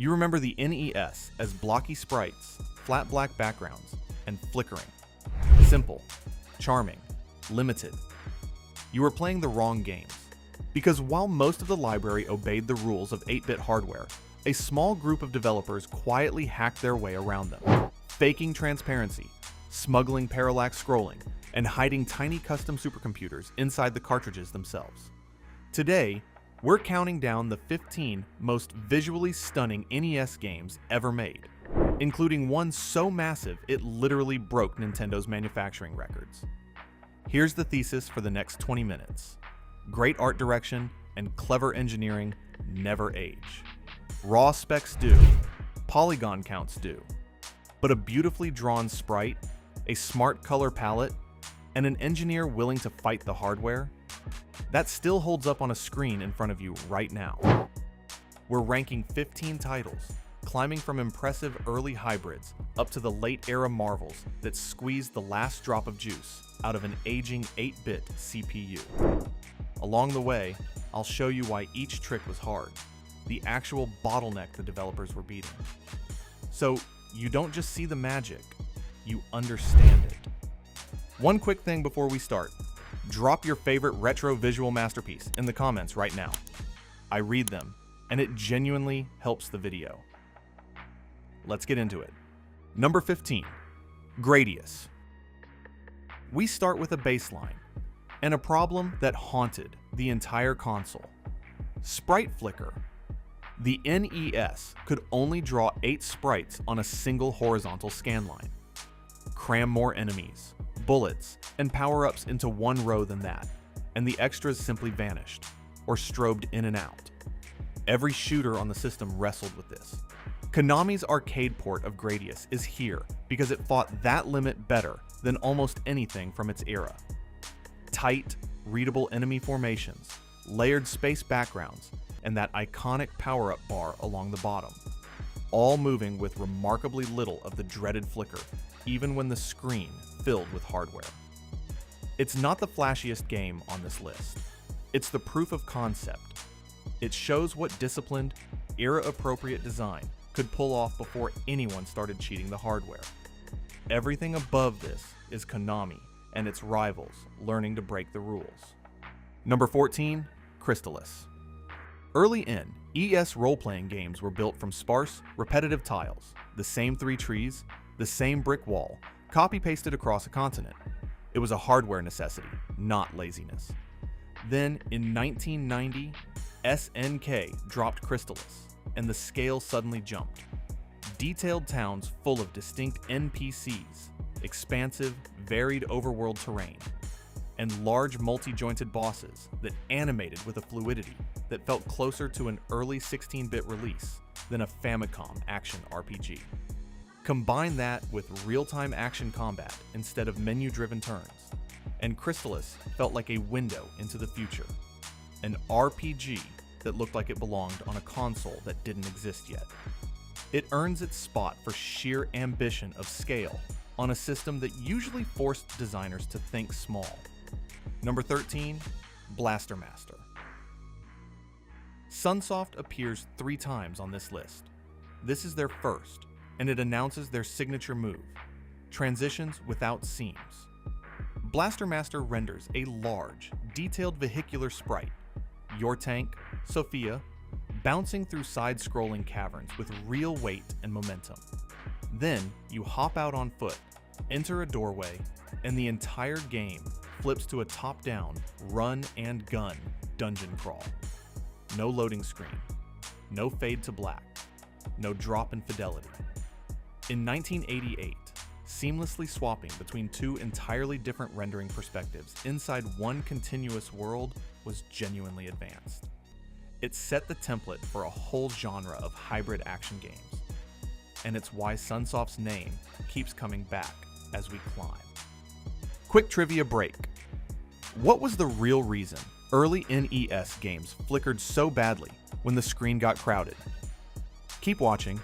You remember the NES as blocky sprites, flat black backgrounds, and flickering. Simple, charming, limited. You were playing the wrong games. Because while most of the library obeyed the rules of 8-bit hardware, a small group of developers quietly hacked their way around them, faking transparency, smuggling parallax scrolling, and hiding tiny custom supercomputers inside the cartridges themselves. Today, we're counting down the 15 most visually stunning NES games ever made, including one so massive it literally broke Nintendo's manufacturing records. Here's the thesis for the next 20 minutes. Great art direction and clever engineering never age. Raw specs do, polygon counts do, but a beautifully drawn sprite, a smart color palette, and an engineer willing to fight the hardware, that still holds up on a screen in front of you right now. We're ranking 15 titles, climbing from impressive early hybrids up to the late-era marvels that squeezed the last drop of juice out of an aging 8-bit CPU. Along the way, I'll show you why each trick was hard, the actual bottleneck the developers were beating. So you don't just see the magic, you understand it. One quick thing before we start. Drop your favorite retro visual masterpiece in the comments right now. I read them, and it genuinely helps the video. Let's get into it. Number 15, Gradius. We start with a baseline, and a problem that haunted the entire console. Sprite flicker. The NES could only draw 8 sprites on a single horizontal scanline. Cram more enemies, bullets, and power-ups into one row than that, and the extras simply vanished, or strobed in and out. Every shooter on the system wrestled with this. Konami's arcade port of Gradius is here because it fought that limit better than almost anything from its era. Tight, readable enemy formations, layered space backgrounds, and that iconic power-up bar along the bottom, all moving with remarkably little of the dreaded flicker, even when the screen filled with hardware. It's not the flashiest game on this list. It's the proof of concept. It shows what disciplined, era-appropriate design could pull off before anyone started cheating the hardware. Everything above this is Konami and its rivals learning to break the rules. Number 14, Crystalis. Early in, ES role-playing games were built from sparse, repetitive tiles, the same 3 trees, the same brick wall, copy-pasted across a continent. It was a hardware necessity, not laziness. Then, in 1990, SNK dropped Crystalis, and the scale suddenly jumped. Detailed towns full of distinct NPCs, expansive, varied overworld terrain, and large multi-jointed bosses that animated with a fluidity that felt closer to an early 16-bit release than a Famicom action RPG. Combine that with real-time action combat instead of menu-driven turns, and Crystalis felt like a window into the future. An RPG that looked like it belonged on a console that didn't exist yet. It earns its spot for sheer ambition of scale on a system that usually forced designers to think small. Number 13, Blaster Master. Sunsoft appears 3 times on this list. This is their first, and it announces their signature move, transitions without seams. Blaster Master renders a large, detailed vehicular sprite, your tank, Sophia, bouncing through side-scrolling caverns with real weight and momentum. Then, you hop out on foot, enter a doorway, and the entire game flips to a top-down, run-and-gun dungeon crawl. No loading screen, no fade to black, no drop in fidelity. In 1988, seamlessly swapping between 2 entirely different rendering perspectives inside one continuous world was genuinely advanced. It set the template for a whole genre of hybrid action games, and it's why Sunsoft's name keeps coming back as we climb. Quick trivia break. What was the real reason early NES games flickered so badly when the screen got crowded? Keep watching.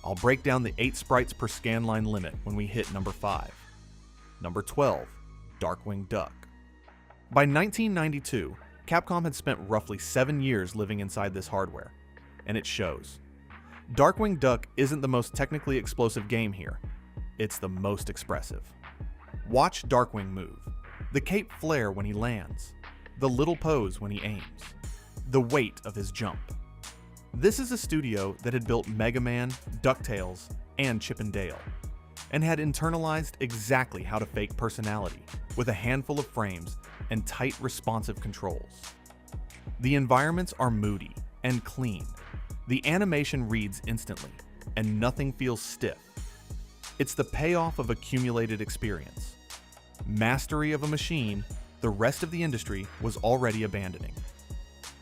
I'll break down the 8 sprites per scanline limit when we hit number 5. Number 12, Darkwing Duck. By 1992, Capcom had spent roughly 7 years living inside this hardware, and it shows. Darkwing Duck isn't the most technically explosive game here. It's the most expressive. Watch Darkwing move. The cape flare when he lands. The little pose when he aims. The weight of his jump. This is a studio that had built Mega Man, DuckTales, and Chip and Dale, and had internalized exactly how to fake personality with a handful of frames and tight responsive controls. The environments are moody and clean. The animation reads instantly, and nothing feels stiff. It's the payoff of accumulated experience. Mastery of a machine the rest of the industry was already abandoning.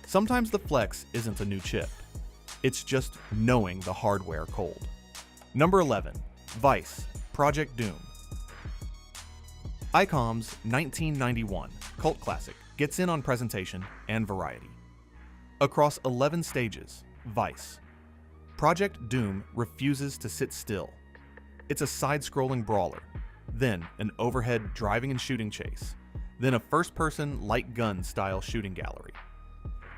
Sometimes the flex isn't a new chip. It's just knowing the hardware cold. Number 11. Vice, Project Doom. ICOM's 1991 cult classic gets in on presentation and variety. Across 11 stages, Vice. Project Doom refuses to sit still. It's a side-scrolling brawler, then an overhead driving and shooting chase, then a first-person light gun style shooting gallery.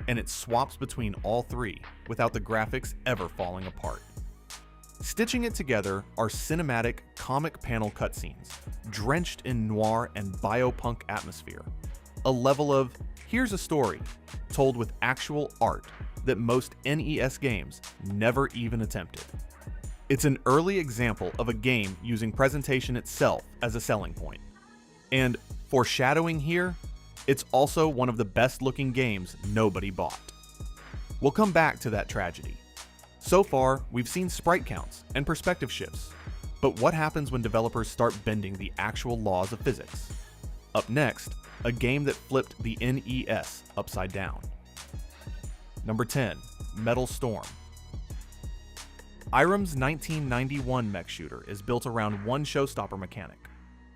And it swaps between all three without the graphics ever falling apart. Stitching it together are cinematic comic panel cutscenes, drenched in noir and biopunk atmosphere. A level of, here's a story, told with actual art that most NES games never even attempted. It's an early example of a game using presentation itself as a selling point. And foreshadowing here, it's also one of the best looking games nobody bought. We'll come back to that tragedy. So far, we've seen sprite counts and perspective shifts, but what happens when developers start bending the actual laws of physics? Up next, a game that flipped the NES upside down. Number 10, Metal Storm. Irem's 1991 mech shooter is built around one showstopper mechanic,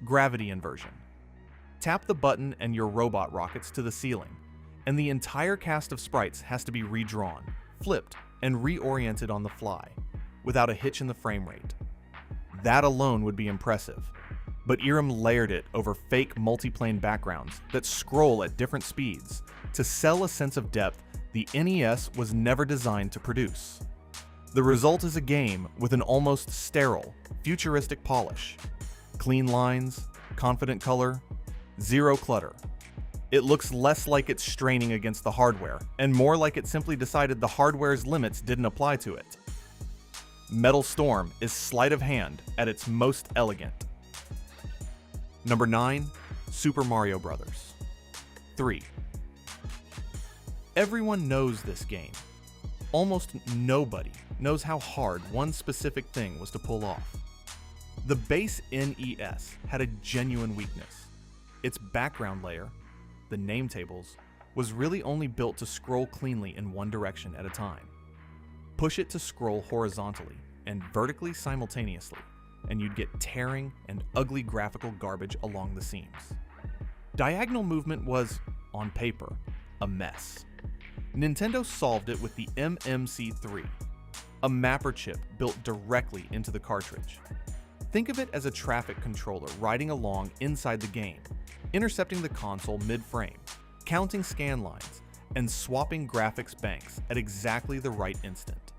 gravity inversion. Tap the button and your robot rockets to the ceiling, and the entire cast of sprites has to be redrawn, flipped, and reoriented on the fly, without a hitch in the frame rate. That alone would be impressive, but Irem layered it over fake multiplane backgrounds that scroll at different speeds to sell a sense of depth the NES was never designed to produce. The result is a game with an almost sterile, futuristic polish. Clean lines, confident color, zero clutter. It looks less like it's straining against the hardware, and more like it simply decided the hardware's limits didn't apply to it. Metal Storm is sleight of hand at its most elegant. Number 9, Super Mario Bros. 3. Everyone knows this game. Almost nobody knows how hard one specific thing was to pull off. The base NES had a genuine weakness. Its background layer, the name tables, was really only built to scroll cleanly in one direction at a time. Push it to scroll horizontally and vertically simultaneously, and you'd get tearing and ugly graphical garbage along the seams. Diagonal movement was, on paper, a mess. Nintendo solved it with the MMC3, a mapper chip built directly into the cartridge. Think of it as a traffic controller riding along inside the game, intercepting the console mid-frame, counting scan lines, and swapping graphics banks at exactly the right instant.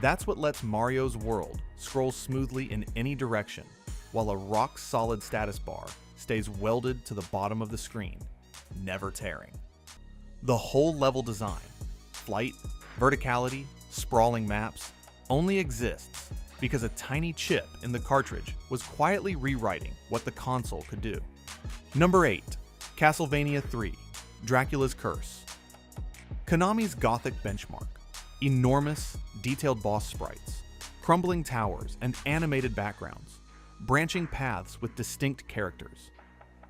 That's what lets Mario's world scroll smoothly in any direction, while a rock-solid status bar stays welded to the bottom of the screen, never tearing. The whole level design, flight, verticality, sprawling maps, only exists because a tiny chip in the cartridge was quietly rewriting what the console could do. Number 8, Castlevania III, Dracula's Curse. Konami's Gothic benchmark, enormous, detailed boss sprites, crumbling towers and animated backgrounds, branching paths with distinct characters.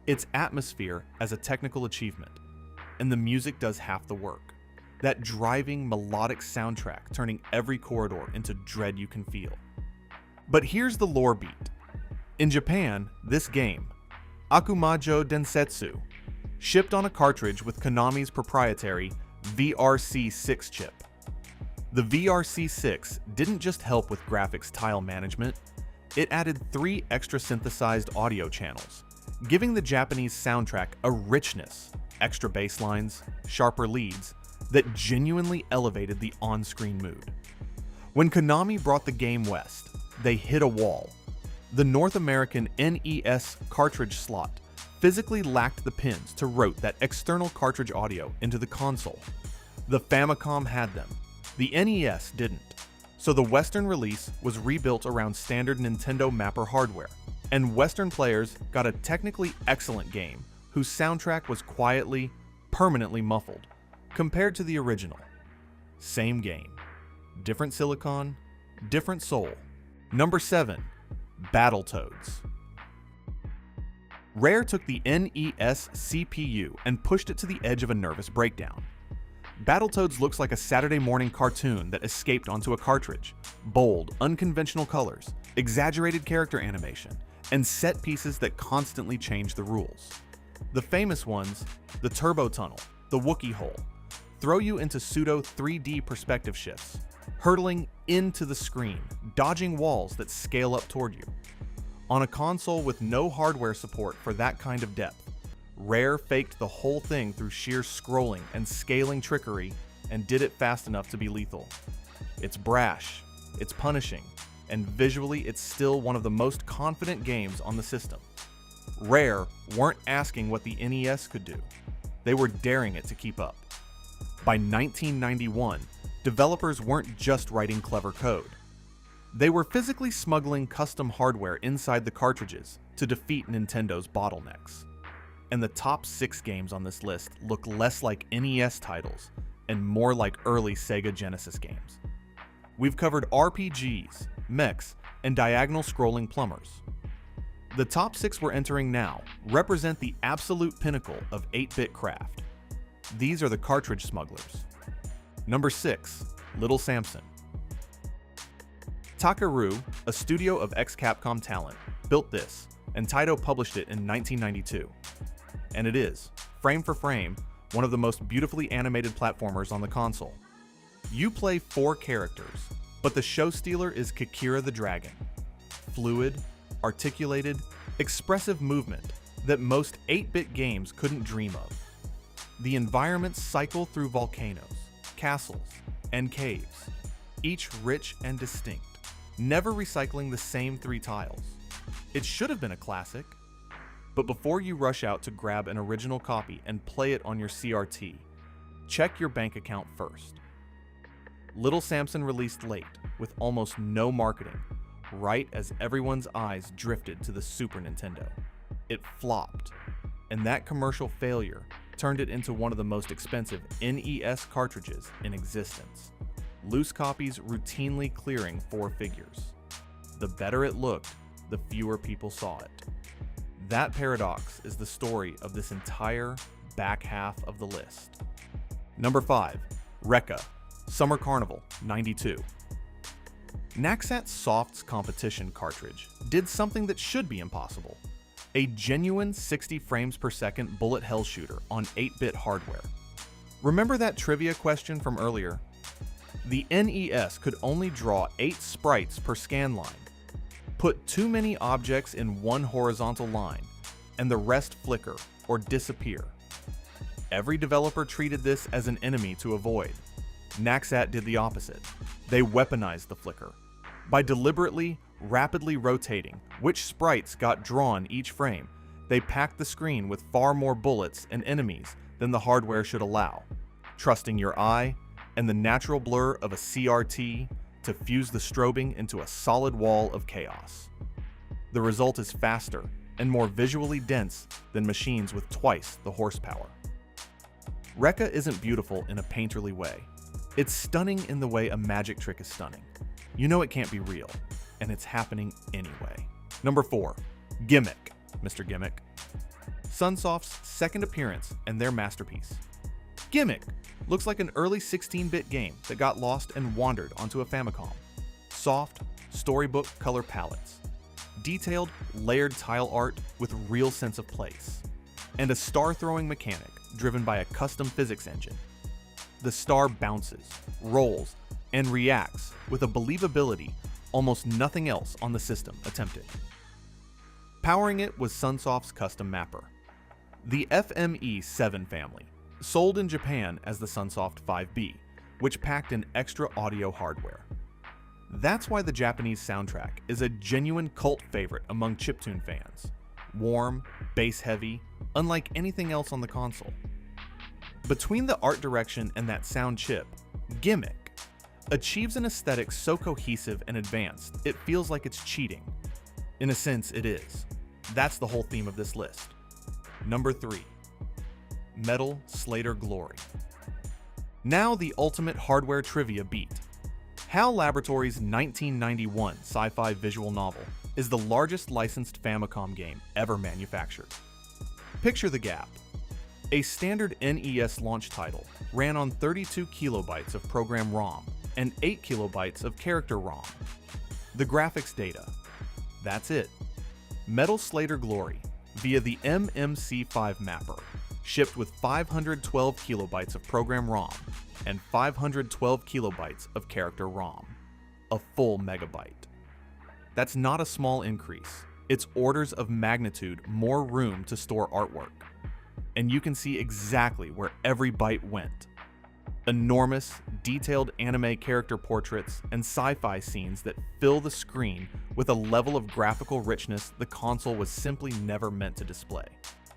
Its atmosphere as a technical achievement, and the music does half the work. That driving melodic soundtrack turning every corridor into dread you can feel. But here's the lore beat. In Japan, this game, Akumajo Densetsu, shipped on a cartridge with Konami's proprietary VRC6 chip. The VRC6 didn't just help with graphics tile management, it added 3 extra synthesized audio channels, giving the Japanese soundtrack a richness, extra bass lines, sharper leads, that genuinely elevated the on-screen mood. When Konami brought the game west, they hit a wall. The North American NES cartridge slot physically lacked the pins to route that external cartridge audio into the console. The Famicom had them. The NES didn't. So the Western release was rebuilt around standard Nintendo mapper hardware, and Western players got a technically excellent game whose soundtrack was quietly, permanently muffled, compared to the original. Same game. Different silicon, different soul. Number 7. Battletoads. Rare took the NES CPU and pushed it to the edge of a nervous breakdown. Battletoads looks like a Saturday morning cartoon that escaped onto a cartridge. Bold, unconventional colors, exaggerated character animation, and set pieces that constantly change the rules. The famous ones, the turbo tunnel, the Wookiee hole, throw you into pseudo 3D perspective shifts, hurtling into the screen, dodging walls that scale up toward you. On a console with no hardware support for that kind of depth, Rare faked the whole thing through sheer scrolling and scaling trickery and did it fast enough to be lethal. It's brash, it's punishing, and visually it's still one of the most confident games on the system. Rare weren't asking what the NES could do. They were daring it to keep up. By 1991, developers weren't just writing clever code. They were physically smuggling custom hardware inside the cartridges to defeat Nintendo's bottlenecks. And the top 6 games on this list look less like NES titles and more like early Sega Genesis games. We've covered RPGs, mechs, and diagonal scrolling plumbers. The top 6 we're entering now represent the absolute pinnacle of 8-bit craft. These are the cartridge smugglers. Number 6, Little Samson. Takaru, a studio of ex-Capcom talent, built this, and Taito published it in 1992. And it is, frame for frame, one of the most beautifully animated platformers on the console. You play 4 characters, but the show stealer is Kikira the Dragon. Fluid, articulated, expressive movement that most 8-bit games couldn't dream of. The environments cycle through volcanoes, castles, and caves, each rich and distinct, never recycling the same 3 tiles. It should have been a classic. But before you rush out to grab an original copy and play it on your CRT, check your bank account first. Little Samson released late, with almost no marketing, right as everyone's eyes drifted to the Super Nintendo. It flopped, and that commercial failure turned it into one of the most expensive NES cartridges in existence, loose copies routinely clearing 4 figures. The better it looked, the fewer people saw it. That paradox is the story of this entire back half of the list. Number 5, Recca, Summer Carnival, 92. Naxat's Soft's competition cartridge did something that should be impossible. A genuine 60 frames per second bullet hell shooter on 8-bit hardware. Remember that trivia question from earlier? The NES could only draw 8 sprites per scan line. Put too many objects in one horizontal line, and the rest flicker or disappear. Every developer treated this as an enemy to avoid. Naxat did the opposite. They weaponized the flicker. By deliberately, rapidly rotating which sprites got drawn each frame, they packed the screen with far more bullets and enemies than the hardware should allow, trusting your eye and the natural blur of a CRT to fuse the strobing into a solid wall of chaos. The result is faster and more visually dense than machines with twice the horsepower. Recca isn't beautiful in a painterly way. It's stunning in the way a magic trick is stunning. You know it can't be real, and it's happening anyway. Number 4, Gimmick, Mr. Gimmick. Sunsoft's second appearance and their masterpiece. Gimmick looks like an early 16-bit game that got lost and wandered onto a Famicom. Soft, storybook color palettes, detailed, layered tile art with real sense of place, and a star-throwing mechanic driven by a custom physics engine. The star bounces, rolls, and reacts with a believability almost nothing else on the system attempted. Powering it was Sunsoft's custom mapper, the FME7 family, sold in Japan as the Sunsoft 5B, which packed in extra audio hardware. That's why the Japanese soundtrack is a genuine cult favorite among chiptune fans. Warm, bass-heavy, unlike anything else on the console. Between the art direction and that sound chip, Gimmick achieves an aesthetic so cohesive and advanced it feels like it's cheating. In a sense, it is. That's the whole theme of this list. Number 3. Metal Slader Glory. Now the ultimate hardware trivia beat. HAL Laboratories' 1991 sci-fi visual novel is the largest licensed Famicom game ever manufactured. Picture the gap. A standard NES launch title ran on 32 kilobytes of program ROM and 8 kilobytes of character ROM. The graphics data. That's it. Metal Slader Glory, via the MMC5 mapper, shipped with 512 kilobytes of program ROM and 512 kilobytes of character ROM. A full megabyte. That's not a small increase. It's orders of magnitude more room to store artwork. And you can see exactly where every byte went. Enormous, detailed anime character portraits and sci-fi scenes that fill the screen with a level of graphical richness the console was simply never meant to display.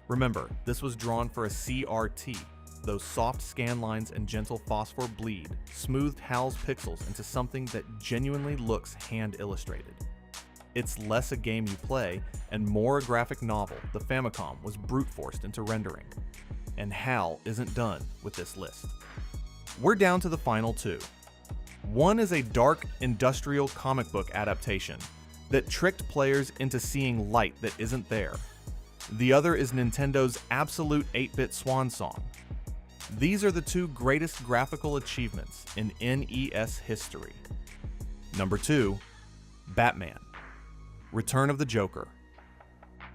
Remember, this was drawn for a CRT. Those soft scan lines and gentle phosphor bleed smoothed HAL's pixels into something that genuinely looks hand-illustrated. It's less a game you play and more a graphic novel the Famicom was brute-forced into rendering. And HAL isn't done with this list. We're down to the final two. One is a dark, industrial comic book adaptation that tricked players into seeing light that isn't there. The other is Nintendo's absolute 8-bit swan song. These are the two greatest graphical achievements in NES history. Number 2, Batman: Return of the Joker.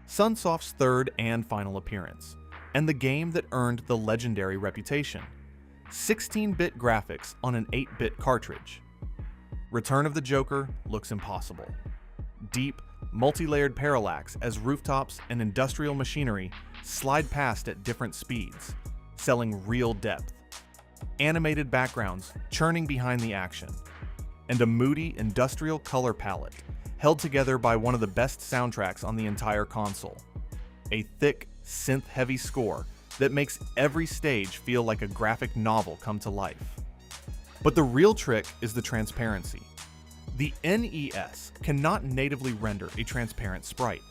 Sunsoft's third and final appearance, and the game that earned the legendary reputation. 16-bit graphics on an 8-bit cartridge. Return of the Joker looks impossible. Deep, multi-layered parallax as rooftops and industrial machinery slide past at different speeds, selling real depth. Animated backgrounds churning behind the action. And a moody industrial color palette held together by one of the best soundtracks on the entire console. A thick, synth-heavy score that makes every stage feel like a graphic novel come to life. But the real trick is the transparency. The NES cannot natively render a transparent sprite.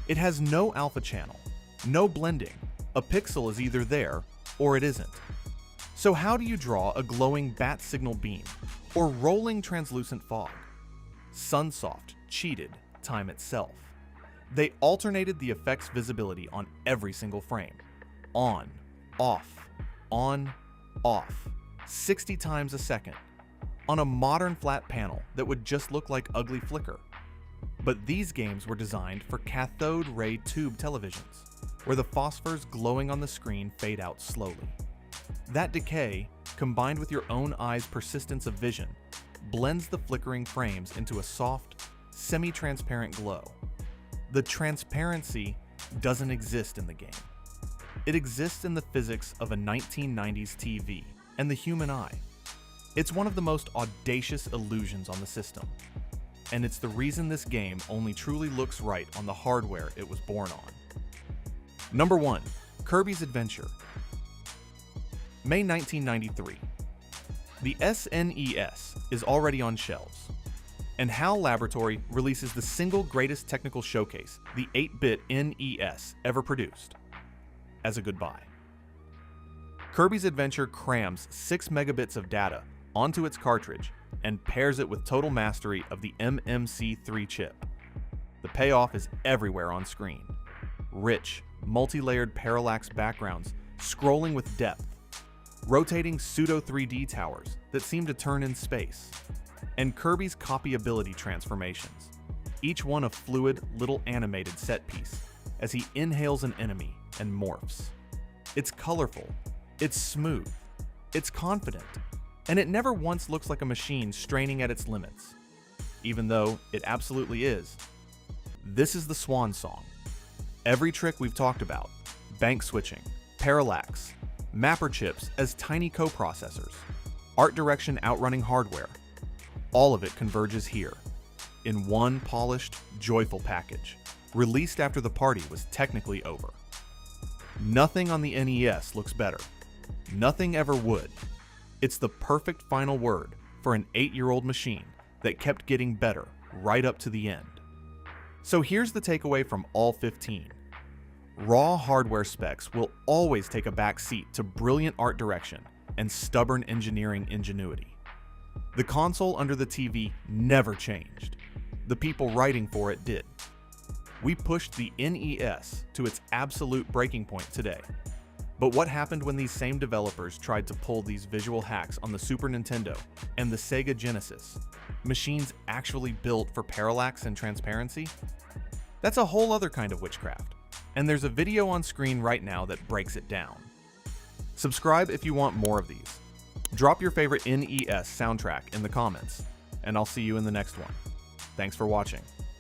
It has no alpha channel, no blending. A pixel is either there or it isn't. So how do you draw a glowing bat signal beam or rolling translucent fog? Sunsoft cheated time itself. They alternated the effect's visibility on every single frame. On, off, 60 times a second, on a modern flat panel that would just look like ugly flicker. But these games were designed for cathode ray tube televisions, where the phosphors glowing on the screen fade out slowly. That decay, combined with your own eye's persistence of vision, blends the flickering frames into a soft, semi-transparent glow. The transparency doesn't exist in the game. It exists in the physics of a 1990s TV and the human eye. It's one of the most audacious illusions on the system, and it's the reason this game only truly looks right on the hardware it was born on. Number 1, Kirby's Adventure. May 1993. The SNES is already on shelves, and HAL Laboratory releases the single greatest technical showcase the 8-bit NES ever produced as a goodbye. Kirby's Adventure crams 6 megabits of data onto its cartridge and pairs it with total mastery of the MMC3 chip. The payoff is everywhere on screen. Rich, multi-layered parallax backgrounds scrolling with depth, rotating pseudo-3D towers that seem to turn in space, and Kirby's copyability transformations, each one a fluid, little animated set piece as he inhales an enemy and morphs. It's colorful, it's smooth, it's confident, and it never once looks like a machine straining at its limits, even though it absolutely is. This is the swan song. Every trick we've talked about, bank switching, parallax, mapper chips as tiny coprocessors, art direction outrunning hardware, all of it converges here, in one polished, joyful package, released after the party was technically over. Nothing on the NES looks better. Nothing ever would. It's the perfect final word for an 8-year-old machine that kept getting better right up to the end. So here's the takeaway from all 15. Raw hardware specs will always take a back seat to brilliant art direction and stubborn engineering ingenuity. The console under the TV never changed. The people writing for it did. We pushed the NES to its absolute breaking point today. But what happened when these same developers tried to pull these visual hacks on the Super Nintendo and the Sega Genesis? Machines actually built for parallax and transparency? That's a whole other kind of witchcraft, and there's a video on screen right now that breaks it down. Subscribe if you want more of these. Drop your favorite NES soundtrack in the comments, and I'll see you in the next one. Thanks for watching.